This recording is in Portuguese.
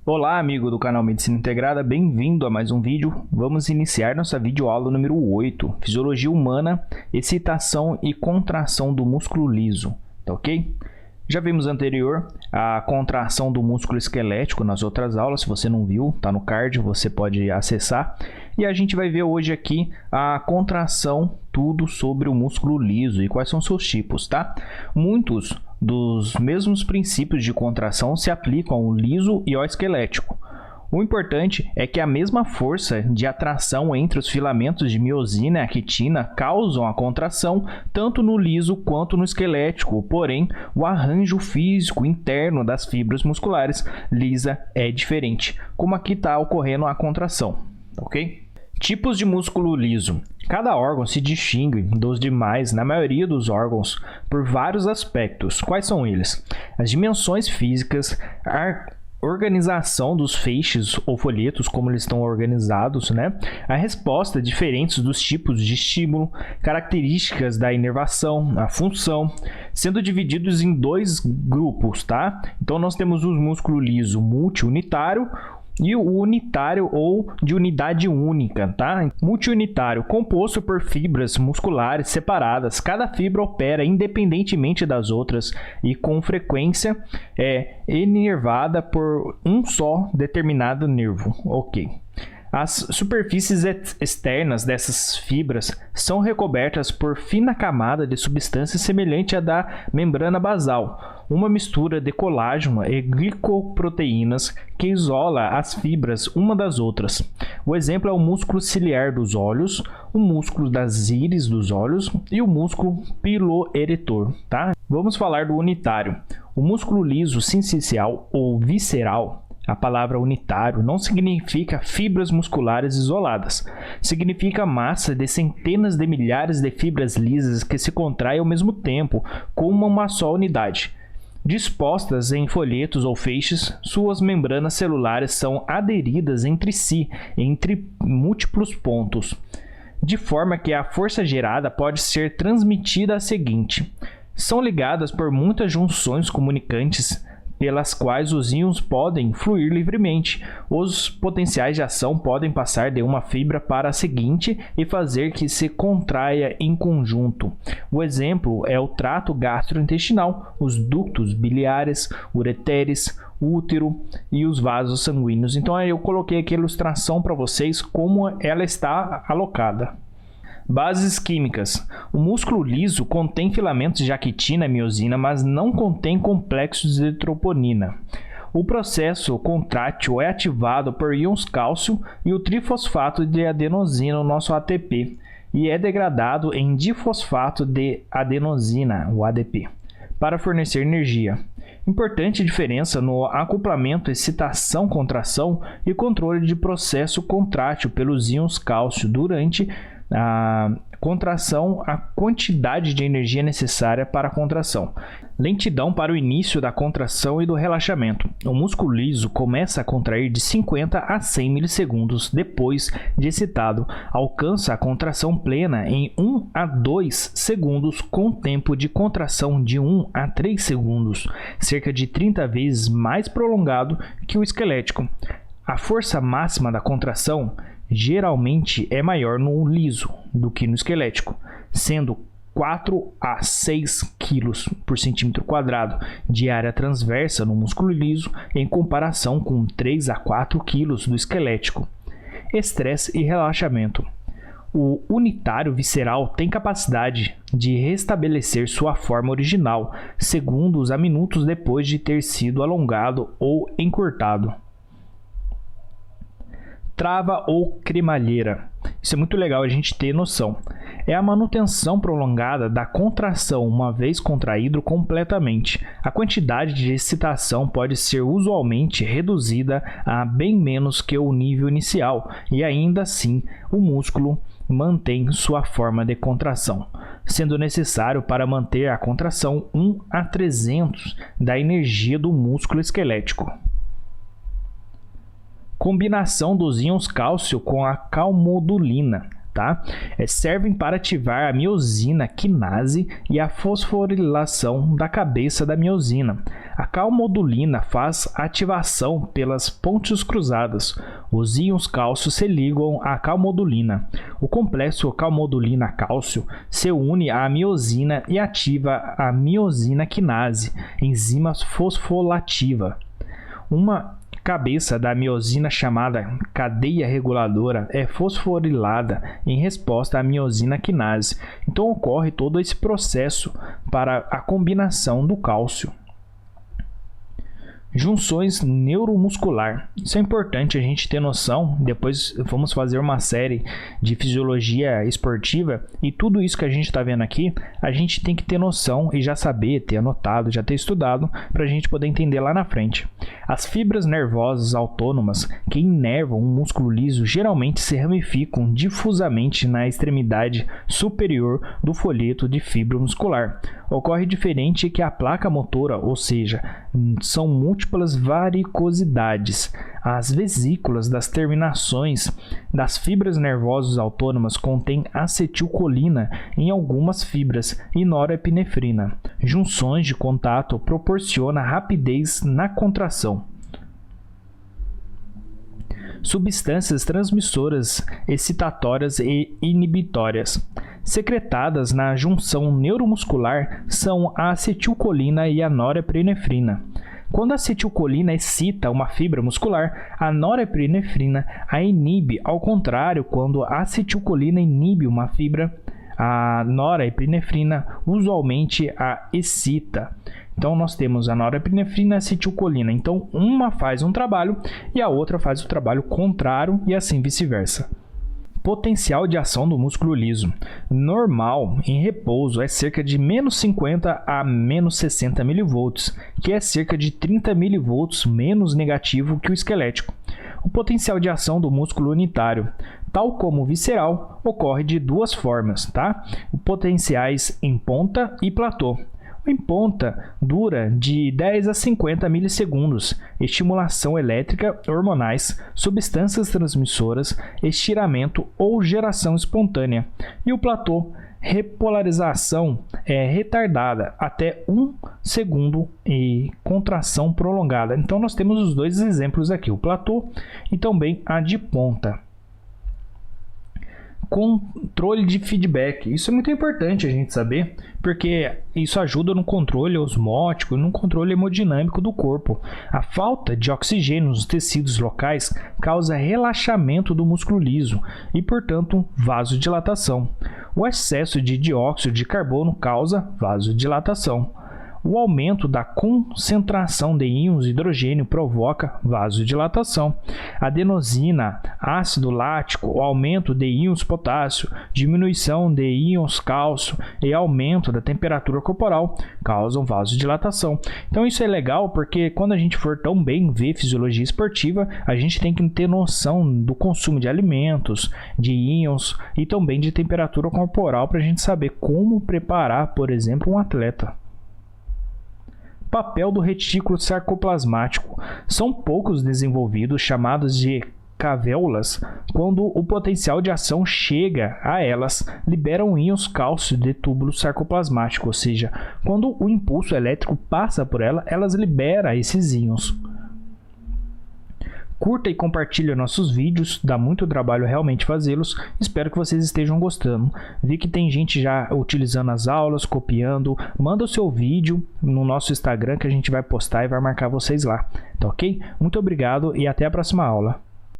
Olá, amigo do canal Medicina Integrada, bem-vindo a mais um vídeo. Vamos iniciar nossa videoaula número 8, Fisiologia Humana, Excitação e Contração do Músculo Liso, tá ok? Já vimos anterior a contração do músculo esquelético nas outras aulas. Se você não viu, tá no card, você pode acessar. E a gente vai ver hoje aqui a contração, tudo sobre o músculo liso e quais são seus tipos, tá? Muitos dos mesmos princípios de contração se aplicam ao liso e ao esquelético. O importante é que a mesma força de atração entre os filamentos de miosina e actina causam a contração tanto no liso quanto no esquelético, porém, o arranjo físico interno das fibras musculares lisa é diferente, como aqui está ocorrendo a contração, ok? Tipos de músculo liso. Cada órgão se distingue dos demais, na maioria dos órgãos, por vários aspectos. Quais são eles? As dimensões físicas, organização dos feixes ou folhetos, como eles estão organizados, né? A resposta diferentes dos tipos de estímulo, características da inervação, a função, sendo divididos em dois grupos, tá? Então nós temos o músculo liso multiunitário e o unitário ou de unidade única, tá? Multiunitário, composto por fibras musculares separadas. Cada fibra opera independentemente das outras e com frequência é inervada por um só determinado nervo. Ok. As superfícies externas dessas fibras são recobertas por fina camada de substância semelhante à da membrana basal, uma mistura de colágeno e glicoproteínas que isola as fibras uma das outras. O exemplo é o músculo ciliar dos olhos, o músculo das íris dos olhos e o músculo piloeretor, tá? Vamos falar do unitário. O músculo liso sensicial ou visceral. A palavra unitário não significa fibras musculares isoladas. Significa massa de centenas de milhares de fibras lisas que se contraem ao mesmo tempo, como uma só unidade. Dispostas em folhetos ou feixes, suas membranas celulares são aderidas entre si, entre múltiplos pontos, de forma que a força gerada pode ser transmitida a seguinte. São ligadas por muitas junções comunicantes, pelas quais os íons podem fluir livremente. Os potenciais de ação podem passar de uma fibra para a seguinte e fazer que se contraia em conjunto. O exemplo é o trato gastrointestinal, os ductos biliares, ureteres, útero e os vasos sanguíneos. Então eu coloquei aqui a ilustração para vocês como ela está alocada. Bases químicas. O músculo liso contém filamentos de actina e miosina, mas não contém complexos de troponina. O processo contrátil é ativado por íons cálcio e o trifosfato de adenosina, o nosso ATP, e é degradado em difosfato de adenosina, o ADP, para fornecer energia. Importante diferença no acoplamento, excitação, contração e controle de processo contrátil pelos íons cálcio durante a contração, a quantidade de energia necessária para a contração. Lentidão para o início da contração e do relaxamento. O músculo liso começa a contrair de 50 a 100 milissegundos depois de excitado. Alcança a contração plena em 1 a 2 segundos, com tempo de contração de 1 a 3 segundos, cerca de 30 vezes mais prolongado que o esquelético. A força máxima da contração geralmente é maior no liso do que no esquelético, sendo 4 a 6 kg por centímetro quadrado de área transversa no músculo liso, em comparação com 3 a 4 kg do esquelético. Estresse e relaxamento. O unitário visceral tem capacidade de restabelecer sua forma original segundos a minutos depois de ter sido alongado ou encurtado. Trava ou cremalheira. Isso é muito legal a gente ter noção. É a manutenção prolongada da contração uma vez contraído completamente. A quantidade de excitação pode ser usualmente reduzida a bem menos que o nível inicial e ainda assim o músculo mantém sua forma de contração, sendo necessário para manter a contração 1 a 300 da energia do músculo esquelético. Combinação dos íons cálcio com a calmodulina. tá? Servem para ativar a miosina quinase e a fosforilação da cabeça da miosina. A calmodulina faz ativação pelas pontes cruzadas. Os íons cálcio se ligam à calmodulina. O complexo calmodulina-cálcio se une à miosina e ativa a miosina quinase, enzima fosfolativa. Uma cabeça da miosina chamada cadeia reguladora é fosforilada em resposta à miosina quinase. Então ocorre todo esse processo para a combinação do cálcio. Junções neuromuscular. Isso é importante a gente ter noção. Depois vamos fazer uma série de fisiologia esportiva e tudo isso que a gente está vendo aqui, a gente tem que ter noção e já saber, ter anotado, já ter estudado para a gente poder entender lá na frente. As fibras nervosas autônomas que inervam um músculo liso geralmente se ramificam difusamente na extremidade superior do folheto de fibra muscular. Ocorre diferente que a placa motora, ou seja, são múltiplas varicosidades. As vesículas das terminações das fibras nervosas autônomas contêm acetilcolina em algumas fibras e norepinefrina. Junções de contato proporcionam rapidez na contração. Substâncias transmissoras excitatórias e inibitórias secretadas na junção neuromuscular são a acetilcolina e a norepinefrina. Quando a acetilcolina excita uma fibra muscular, a norepinefrina a inibe. Ao contrário, quando a acetilcolina inibe uma fibra, a norepinefrina usualmente a excita. Então, nós temos a norepinefrina e a acetilcolina. Então, uma faz um trabalho e a outra faz o trabalho contrário e assim vice-versa. Potencial de ação do músculo liso. Normal em repouso é cerca de menos 50 a menos 60 mV, que é cerca de 30 mV menos negativo que o esquelético. O potencial de ação do músculo unitário, tal como o visceral, ocorre de duas formas, tá? Potenciais em ponta e platô. Em ponta dura de 10 a 50 milissegundos, estimulação elétrica, hormonais, substâncias transmissoras, estiramento ou geração espontânea. E o platô, repolarização retardada até 1 segundo e contração prolongada. Então nós temos os dois exemplos aqui, o platô e também a de ponta. Controle de feedback. Isso é muito importante a gente saber, porque isso ajuda no controle osmótico e no controle hemodinâmico do corpo. A falta de oxigênio nos tecidos locais causa relaxamento do músculo liso e, portanto, vasodilatação. O excesso de dióxido de carbono causa vasodilatação. O aumento da concentração de íons de hidrogênio provoca vasodilatação. Adenosina, ácido lático, o aumento de íons potássio, diminuição de íons cálcio e aumento da temperatura corporal causam vasodilatação. Então isso é legal porque quando a gente for tão bem ver fisiologia esportiva, a gente tem que ter noção do consumo de alimentos, de íons e também de temperatura corporal para a gente saber como preparar, por exemplo, um atleta. Papel do retículo sarcoplasmático. São poucos desenvolvidos, chamados de cavéolas. Quando o potencial de ação chega a elas, liberam íons cálcio de túbulo sarcoplasmático, ou seja, quando o impulso elétrico passa por ela, elas liberam esses íons. Curta e compartilhe nossos vídeos, dá muito trabalho realmente fazê-los. Espero que vocês estejam gostando. Vi que tem gente já utilizando as aulas, copiando. Manda o seu vídeo no nosso Instagram que a gente vai postar e vai marcar vocês lá. Tá ok? Muito obrigado e até a próxima aula.